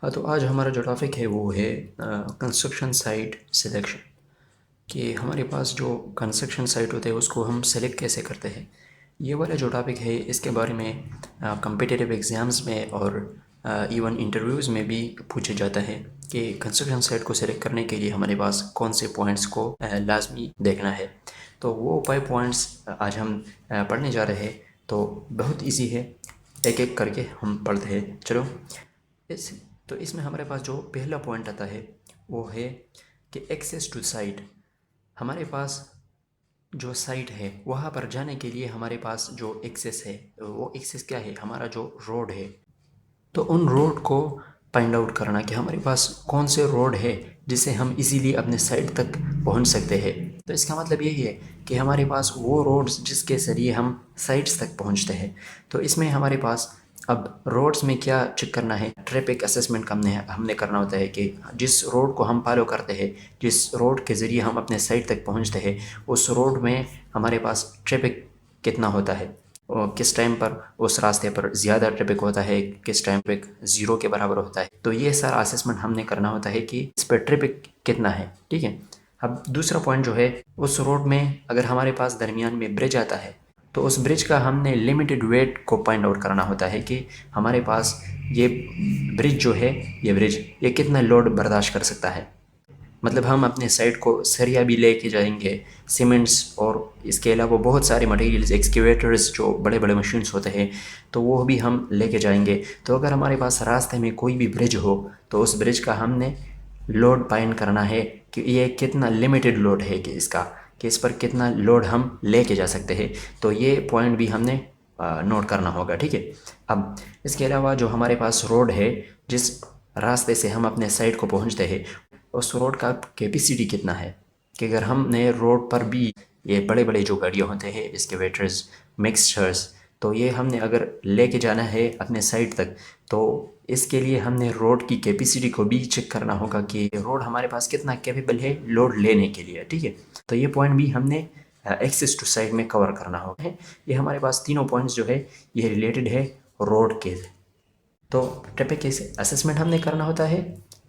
हाँ, तो आज हमारा जो टॉपिक है वो है कंस्ट्रक्शन साइट सिलेक्शन। कि हमारे पास जो कंस्ट्रक्शन साइट होते हैं उसको हम सेलेक्ट कैसे करते हैं। ये वाला जो टॉपिक है इसके बारे में कम्पिटिटिव एग्ज़ाम्स में और इवन इंटरव्यूज़ में भी पूछा जाता है कि कंस्ट्रक्शन साइट को सेलेक्ट करने के लिए हमारे पास कौन से पॉइंट्स को लाजमी देखना है। तो वो 5 पॉइंट्स आज हम पढ़ने जा रहे हैं। तो बहुत इजी है, एक एक करके हम पढ़ते हैं। चलो इस तो इसमें हमारे पास जो पहला पॉइंट आता है वो है कि एक्सेस टू साइट। हमारे पास जो साइट है वहाँ पर जाने के लिए हमारे पास जो एक्सेस है वो एक्सेस क्या है, हमारा जो रोड है। तो उन रोड को फाइंड आउट करना कि हमारे पास कौन से रोड है जिससे हम इजीली अपने साइट तक पहुंच सकते हैं। तो इसका मतलब यही है कि हमारे पास वो रोड्स जिसके ज़रिए हम साइट्स तक पहुंचते हैं। तो इसमें हमारे पास अब रोड्स में क्या चेक करना है, ट्रैफिक असेसमेंट का हमने करना होता है कि जिस रोड को हम फॉलो करते हैं, जिस रोड के ज़रिए हम अपने साइट तक पहुंचते हैं, उस रोड में हमारे पास ट्रैफिक कितना होता है और किस टाइम पर उस रास्ते पर ज़्यादा ट्रैफिक होता है, किस टाइम पे ज़ीरो के बराबर होता है। तो ये सारा असेसमेंट हमने करना होता है कि इस पर ट्रैफिक कितना है। ठीक है। अब दूसरा पॉइंट जो है, उस रोड में अगर हमारे पास दरमियान में ब्रिज आता है तो उस ब्रिज का हमने लिमिटेड वेट को फाइंड आउट करना होता है कि हमारे पास ये ब्रिज जो है, ये ब्रिज ये कितना लोड बर्दाश्त कर सकता है। मतलब हम अपने साइट को सरिया भी लेके जाएंगे, सीमेंट्स और इसके अलावा बहुत सारे मटेरियल्स, एक्सकेवेटर्स जो बड़े बड़े मशीन्स होते हैं, तो वो भी हम लेके जाएंगे। तो अगर हमारे पास रास्ते में कोई भी ब्रिज हो तो उस ब्रिज का हमने लोड फाइंड करना है कि ये कितना लिमिटेड लोड है, कि इसका कि इस पर कितना लोड हम लेके जा सकते हैं। तो ये पॉइंट भी हमने नोट करना होगा। ठीक है। अब इसके अलावा जो हमारे पास रोड है, जिस रास्ते से हम अपने साइट को पहुंचते हैं, उस रोड का कैपेसिटी कितना है। कि अगर हमने रोड पर भी ये बड़े बड़े जो गाड़ियाँ होते हैं, एक्सकेवेटर्स, मिक्सचर्स, तो ये हमने अगर लेके जाना है अपने साइट तक, तो इसके लिए हमने रोड की कैपेसिटी को भी चेक करना होगा कि रोड हमारे पास कितना कैपेबल है लोड लेने के लिए। ठीक है। तो ये पॉइंट भी हमने एक्सेस टू साइट में कवर करना होगा। ये हमारे पास तीनों पॉइंट्स जो है ये रिलेटेड है रोड के। तो ट्रैफिक कैसे असेसमेंट हमने करना होता है,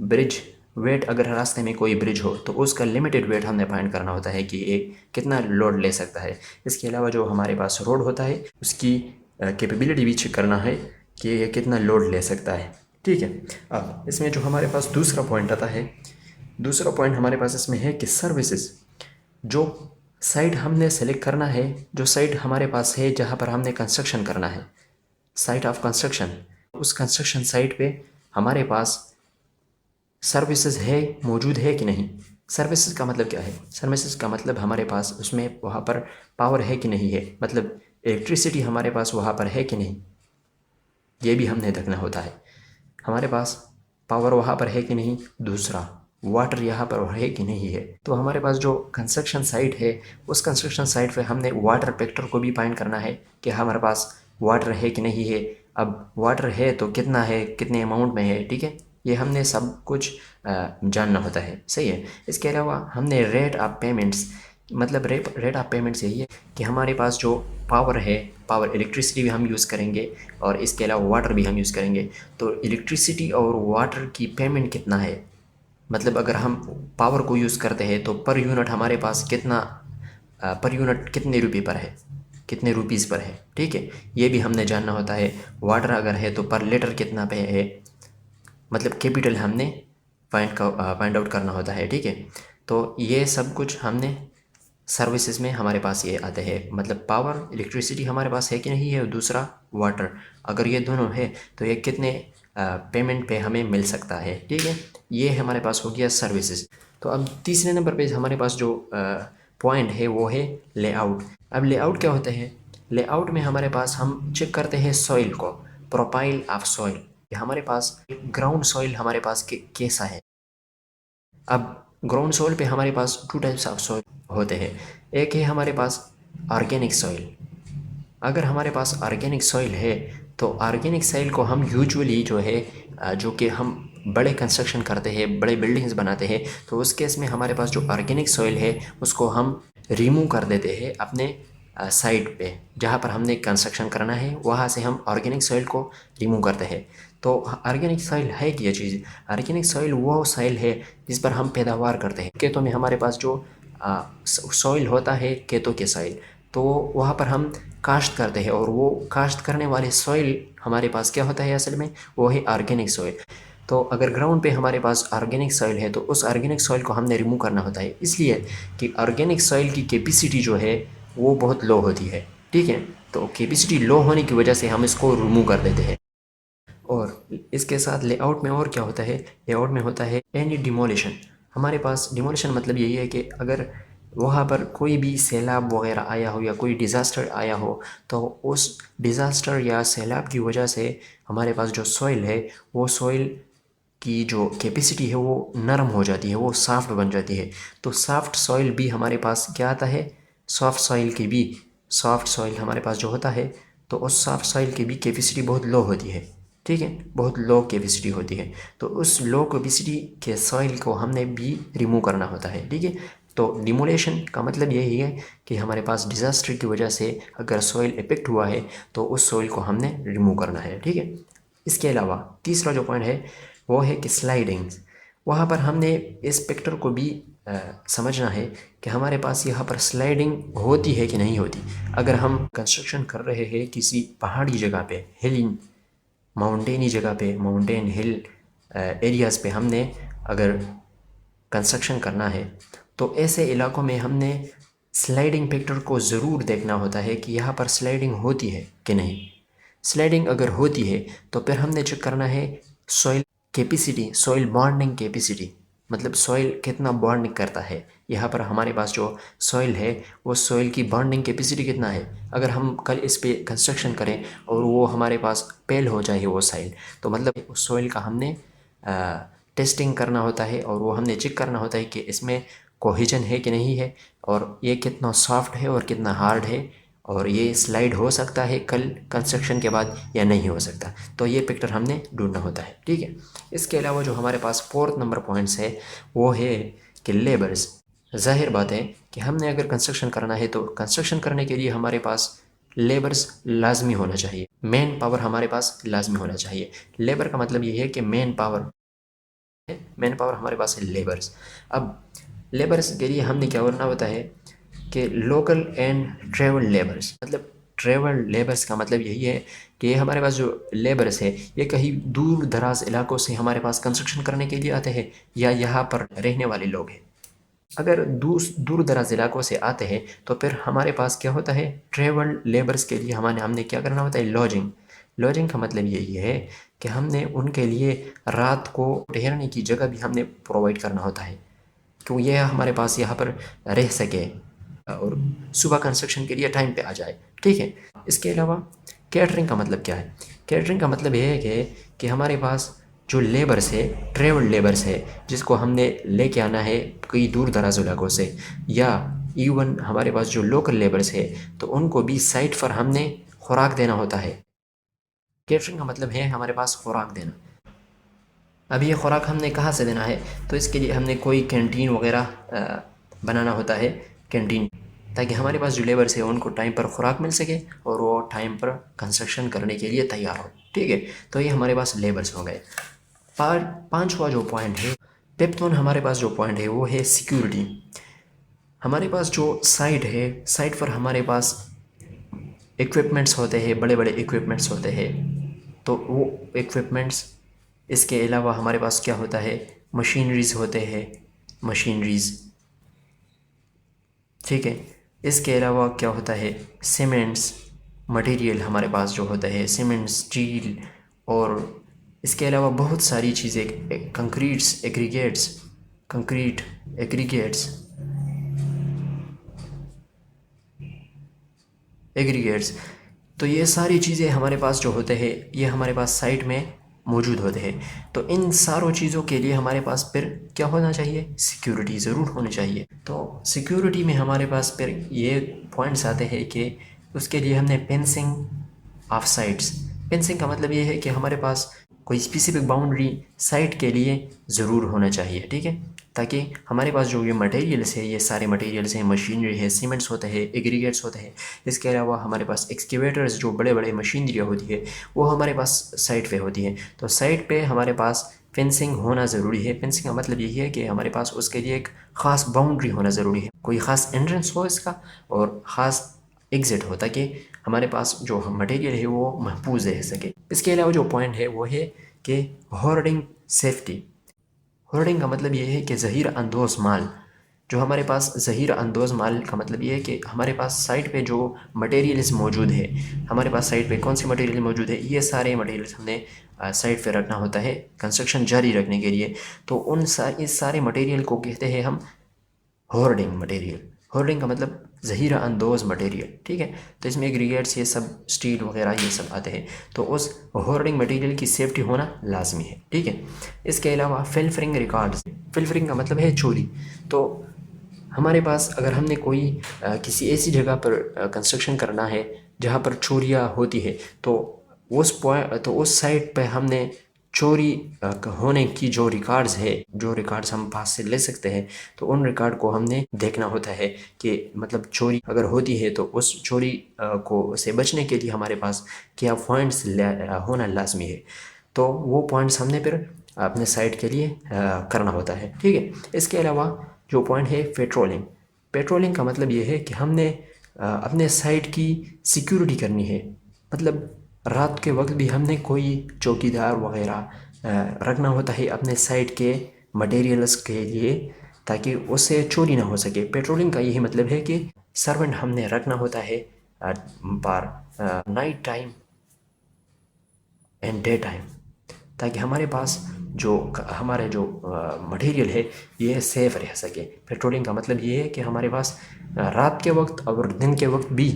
ब्रिज वेट, अगर रास्ते में कोई ब्रिज हो तो उसका लिमिटेड वेट हमने फाइंड करना होता है कि ये कितना लोड ले सकता है। इसके अलावा जो हमारे पास रोड होता है उसकी कैपेबिलिटी भी चेक करना है कि ये कितना लोड ले सकता है। ठीक है। अब इसमें जो हमारे पास दूसरा पॉइंट आता है, दूसरा पॉइंट हमारे पास इसमें है कि सर्विसेज। जो साइट हमने सेलेक्ट करना है, जो साइट हमारे पास है जहाँ पर हमने कंस्ट्रक्शन करना है, साइट ऑफ कंस्ट्रक्शन, उस कंस्ट्रक्शन साइट पे हमारे पास सर्विसेज है, मौजूद है कि नहीं। सर्विसेज का मतलब क्या है, सर्विसेज का मतलब हमारे पास उसमें वहाँ पर पावर है कि नहीं है, मतलब इलेक्ट्रिसिटी हमारे पास वहाँ पर है कि नहीं, ये भी हमने देखना होता है। हमारे पास पावर वहाँ पर है कि नहीं, दूसरा वाटर यहाँ पर है कि नहीं है। तो हमारे पास जो कंस्ट्रक्शन साइट है, उस कंस्ट्रक्शन साइट पे हमने वाटर फैक्टर को भी फाइंड करना है कि हमारे पास वाटर है कि नहीं है। अब वाटर है तो कितना है, कितने अमाउंट में है। ठीक है। ये हमने सब कुछ जानना होता है। सही है। इसके अलावा हमने रेट ऑफ पेमेंट्स, मतलब रेट ऑफ पेमेंट्स यही है कि हमारे पास जो पावर है, पावर इलेक्ट्रिसिटी भी हम यूज़ करेंगे और इसके अलावा वाटर भी हम यूज़ करेंगे। तो इलेक्ट्रिसिटी और वाटर की पेमेंट कितना है, मतलब अगर हम पावर को यूज़ करते हैं तो पर यूनिट हमारे पास कितना, पर यूनिट कितने रुपये पर है, कितने रुपीज़ पर है। ठीक है। ये भी हमने जानना होता है। वाटर अगर है तो पर लीटर कितना पे है, मतलब कैपिटल हमने फाइंड आउट करना होता है। ठीक है। तो ये सब कुछ हमने सर्विसेज में हमारे पास ये आते हैं, मतलब पावर इलेक्ट्रिसिटी हमारे पास है कि नहीं है, और दूसरा वाटर, अगर ये दोनों है तो ये कितने पेमेंट पे हमें मिल सकता है। ठीक है। ये हमारे पास हो गया सर्विसेज। तो अब तीसरे नंबर पे हमारे पास जो पॉइंट है वो है लेआउट। अब लेआउट क्या होता है, लेआउट में हमारे पास हम चेक करते हैं सॉइल को, प्रोफाइल ऑफ सॉइल, हमारे पास ग्राउंड सॉइल हमारे पास कैसा है। अब ग्राउंड सॉइल पे हमारे पास टू टाइप्स ऑफ सॉइल होते हैं। एक है हमारे पास ऑर्गेनिक सॉइल। अगर हमारे पास ऑर्गेनिक सॉइल है तो ऑर्गेनिक सॉइल को हम यूजुअली जो है जो कि हम बड़े कंस्ट्रक्शन करते हैं, बड़े बिल्डिंग्स बनाते हैं, तो उस केस में हमारे पास जो ऑर्गेनिक सॉइल है उसको हम रिमूव कर देते हैं अपने साइट पे, जहाँ पर हमने कंस्ट्रक्शन करना है वहाँ से हम ऑर्गेनिक सॉइल को रिमूव करते हैं। तो ऑर्गेनिक सॉइल है क्या चीज़? ऑर्गेनिक सॉइल वो सॉइल है जिस पर हम पैदावार करते हैं। खेतों में हमारे पास जो सॉइल होता है खेतों के सॉइल, तो वहाँ पर हम काश्त करते हैं और वो काश्त करने वाले सॉइल हमारे पास क्या होता है असल में, वो है ऑर्गेनिक सॉइल। तो अगर ग्राउंड पे हमारे पास ऑर्गेनिक सॉइल है तो उस ऑर्गेनिक सॉइल को हमने रिमूव करना होता है, इसलिए कि ऑर्गेनिक सॉइल की कैपेसिटी जो है वो बहुत लो होती है। ठीक है, तो कैपेसिटी लो होने की वजह से हम इसको रिमूव कर देते हैं। और इसके साथ लेआउट में और क्या होता है, लेआउट में होता है एनी डिमोलिशन। हमारे पास डिमोलिशन मतलब यही है कि अगर वहाँ पर कोई भी सैलाब वगैरह आया हो या कोई डिज़ास्टर आया हो, तो उस डिज़ास्टर या सैलाब की वजह से हमारे पास जो सॉइल है वो सॉइल की जो कैपेसिटी है वो नरम हो जाती है, वो सॉफ्ट बन जाती है। तो सॉफ्ट सॉइल भी हमारे पास क्या आता है, सॉफ्ट सॉइल की भी, सॉफ्ट सॉइल हमारे पास जो होता है तो उस सॉफ्ट सॉइल की भी कैपेसिटी बहुत लो होती है। ठीक है, बहुत लो कैपेसिटी होती है। तो उस लो कैपेसिटी के सॉइल को हमने भी रिमूव करना होता है। ठीक है, तो डिमोलेशन का मतलब यही है कि हमारे पास डिज़ास्टर की वजह से अगर सॉइल इफेक्ट हुआ है तो उस सॉइल को हमने रिमूव करना है। ठीक है, इसके अलावा तीसरा जो पॉइंट है वो है कि स्लाइडिंग। वहाँ पर हमने इस फैक्टर को भी समझना है कि हमारे पास यहाँ पर स्लाइडिंग होती है कि नहीं होती। अगर हम कंस्ट्रक्शन कर रहे हैं किसी पहाड़ी जगह पे, हिल माउंटेनी जगह पे, माउंटेन हिल एरियाज़ पे हमने अगर कंस्ट्रक्शन करना है, तो ऐसे इलाकों में हमने स्लाइडिंग फैक्टर को ज़रूर देखना होता है कि यहाँ पर स्लाइडिंग होती है कि नहीं। स्लाइडिंग अगर होती है तो फिर हमने चेक करना है soil capacity, soil bonding capacity, मतलब सॉइल कितना बॉन्डिंग करता है। यहाँ पर हमारे पास जो सॉइल है वो सॉइल की बॉन्डिंग कैपेसिटी कितना है। अगर हम कल इस पे कंस्ट्रक्शन करें और वो हमारे पास पेल हो जाए वो सॉइल, तो मतलब उस सॉइल का हमने टेस्टिंग करना होता है और वो हमने चेक करना होता है कि इसमें कोहेजन है कि नहीं है, और ये कितना सॉफ्ट है और कितना हार्ड है, और ये स्लाइड हो सकता है कल कंस्ट्रक्शन के बाद या नहीं हो सकता। तो ये पिक्चर हमने ढूंढना होता है। ठीक है, इसके अलावा जो हमारे पास फोर्थ नंबर पॉइंट्स है वो है कि लेबर्स। जाहिर बात है कि हमने अगर कंस्ट्रक्शन करना है तो कंस्ट्रक्शन करने के लिए हमारे पास लेबर्स लाजमी होना चाहिए, मेन पावर हमारे पास लाजमी होना चाहिए। लेबर का मतलब ये है कि मेन पावर, मेन पावर हमारे पास है लेबर्स। अब लेबर्स के लिए हमने क्या करना होता है कि लोकल एंड ट्रेवल लेबर्स, मतलब ट्रेवल लेबर्स का मतलब यही है कि ये हमारे पास जो लेबर्स है ये कहीं दूर दराज इलाकों से हमारे पास कंस्ट्रक्शन करने के लिए आते हैं या यहाँ पर रहने वाले लोग हैं। अगर दूर दराज इलाकों से आते हैं तो फिर हमारे पास क्या होता है, ट्रेवल लेबर्स के लिए हमने क्या करना होता है, लॉजिंग। लॉजिंग का मतलब यही है कि हमने उनके लिए रात को ठहरने की जगह भी हमने प्रोवाइड करना होता है, क्यों ये हमारे पास यहाँ पर रह सके और सुबह कंस्ट्रक्शन के लिए टाइम पे आ जाए। ठीक है, इसके अलावा कैटरिंग का मतलब क्या है? कैटरिंग का मतलब ये है कि हमारे पास जो लेबर्स है, ट्रेवल लेबर्स है, जिसको हमने लेके आना है कई दूर दराज इलाकों से, या इवन हमारे पास जो लोकल लेबर्स है तो उनको भी साइट पर हमने खुराक देना होता है। कैटरिंग का मतलब है हमारे पास खुराक देना। अब ये खुराक हमने कहाँ से देना है, तो इसके लिए हमने कोई कैंटीन वगैरह बनाना होता है, कैंटीन, ताकि हमारे पास जो लेबर्स है उनको टाइम पर खुराक मिल सके और वो टाइम पर कंस्ट्रक्शन करने के लिए तैयार हो। ठीक है, तो ये हमारे पास लेबर्स हो गए। पांचवा जो पॉइंट है, फिफ्थ वन हमारे पास जो पॉइंट है वो है सिक्योरिटी। हमारे पास जो साइट है, साइट पर हमारे पास इक्विपमेंट्स होते हैं, बड़े बड़े इक्विपमेंट्स होते हैं। तो वो इक्विपमेंट्स, इसके अलावा हमारे पास क्या होता है, मशीनरीज होते हैं, मशीनरीज। ठीक है, इसके अलावा क्या होता है, सीमेंट्स मटेरियल हमारे पास जो होता है, सीमेंट, स्टील, और इसके अलावा बहुत सारी चीज़ें, concretes, aggregates, concrete aggregates, aggregates. तो ये सारी चीज़ें हमारे पास जो होते हैं ये हमारे पास साइट में मौजूद होते हैं। तो इन सारों चीज़ों के लिए हमारे पास फिर क्या होना चाहिए, सिक्योरिटी ज़रूर होनी चाहिए। तो सिक्योरिटी में हमारे पास फिर ये पॉइंट्स आते हैं कि उसके लिए हमने फेंसिंग ऑफ साइट्स। फेंसिंग का मतलब ये है कि हमारे पास कोई स्पेसिफिक बाउंड्री साइट के लिए ज़रूर होना चाहिए, ठीक है, ताकि हमारे पास जो ये मटेरियल्स है, ये सारे मटेरियल्स हैं, मशीनरी है, सीमेंट्स होते हैं, एग्रीगेट्स होते हैं, इसके अलावा हमारे पास एक्सकेवेटर्स जो बड़े बड़े मशीनरियाँ होती है वो हमारे पास साइट पे होती है। तो साइट पे हमारे पास फेंसिंग होना ज़रूरी है। फेंसिंग का मतलब यही है कि हमारे पास उसके लिए एक ख़ास बाउंड्री होना ज़रूरी है, कोई ख़ास एंट्रेंस हो इसका और ख़ास एग्ज़िट हो, ताकि हमारे पास जो मटेरियल है वो महफूज रह सके। इसके अलावा जो पॉइंट है वो है कि होर्डिंग सेफ्टी। होर्डिंग का मतलब ये है कि ज़हीर अंदोज़ माल, जो हमारे पास ज़हीर अंदोज़ माल का मतलब ये है कि हमारे पास साइट पे जो मटेरियल्स मौजूद है, हमारे पास साइट पे कौन से मटेरियल मौजूद है, ये सारे मटेरियल्स हमने साइट पे रखना होता है कंस्ट्रक्शन जारी रखने के लिए। तो इस सारे मटेरियल को कहते हैं हम होर्डिंग मटेरियल। होर्डिंग का मतलब ज़हीरा अंदोज़ मटेरियल, ठीक है। तो इसमें एग्रीगेट्स ये सब स्टील वगैरह ये सब आते हैं, तो उस होर्डिंग मटेरियल की सेफ्टी होना लाजमी है, ठीक है। इसके अलावा फिल्फरिंग रिकॉर्ड्स। फिल्फरिंग का मतलब है चोरी। तो हमारे पास अगर हमने कोई किसी ऐसी जगह पर कंस्ट्रक्शन करना है जहाँ पर चोरियाँ होती है, तो उस साइट पे हमने चोरी होने की जो रिकॉर्ड्स है, जो रिकॉर्ड्स हम पास से ले सकते हैं, तो उन रिकॉर्ड को हमने देखना होता है कि मतलब चोरी अगर होती है तो उस चोरी को से बचने के लिए हमारे पास क्या पॉइंट्स होना लाजमी है। तो वो पॉइंट्स हमने फिर अपने साइट के लिए करना होता है, ठीक है। इसके अलावा जो पॉइंट है पेट्रोलिंग। पेट्रोलिंग का मतलब ये है कि हमने अपने साइट की सिक्योरिटी करनी है। मतलब रात के वक्त भी हमने कोई चौकीदार वगैरह रखना होता है अपने साइट के मटेरियल्स के लिए, ताकि उससे चोरी ना हो सके। पेट्रोलिंग का यही मतलब है कि सर्वेंट हमने रखना होता है बार night time and day time, ताकि हमारे पास हमारे जो मटेरियल है ये सेफ़ रह सके। पेट्रोलिंग का मतलब ये है कि हमारे पास रात के वक्त और दिन के वक्त भी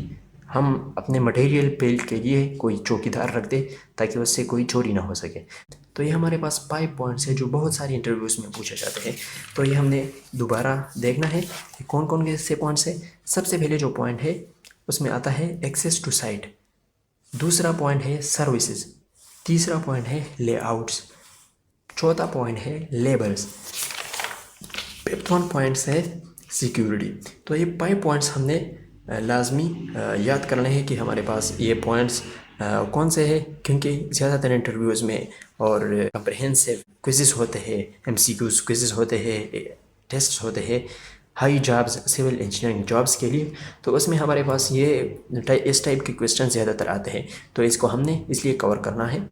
हम अपने मटेरियल पे के लिए कोई चौकीदार रख दें, ताकि उससे कोई चोरी ना हो सके। तो ये हमारे पास 5 पॉइंट्स हैं जो बहुत सारी इंटरव्यूज़ में पूछे जाते हैं। तो ये हमने दोबारा देखना है कि कौन कौन से पॉइंट्स हैं। सबसे पहले जो पॉइंट है उसमें आता है एक्सेस टू साइट। दूसरा पॉइंट है सर्विसेज। तीसरा पॉइंट है लेआउट्स। चौथा पॉइंट है लेबल्स। फिफ्थ वन पॉइंट्स है सिक्योरिटी। तो ये 5 पॉइंट्स हमने लाजमी याद करना है कि हमारे पास ये पॉइंट्स कौन से हैं, क्योंकि ज़्यादातर इंटरव्यूज़ में और कम्प्रहेंसिव क्विज़ेस होते हैं, एमसीक्यूज़ क्विज़ेस होते हैं, टेस्ट होते हैं high jobs, civil engineering jobs के लिए। तो उसमें हमारे पास इस टाइप के क्वेश्चन ज़्यादातर आते हैं, तो इसको हमने इसलिए कवर करना है।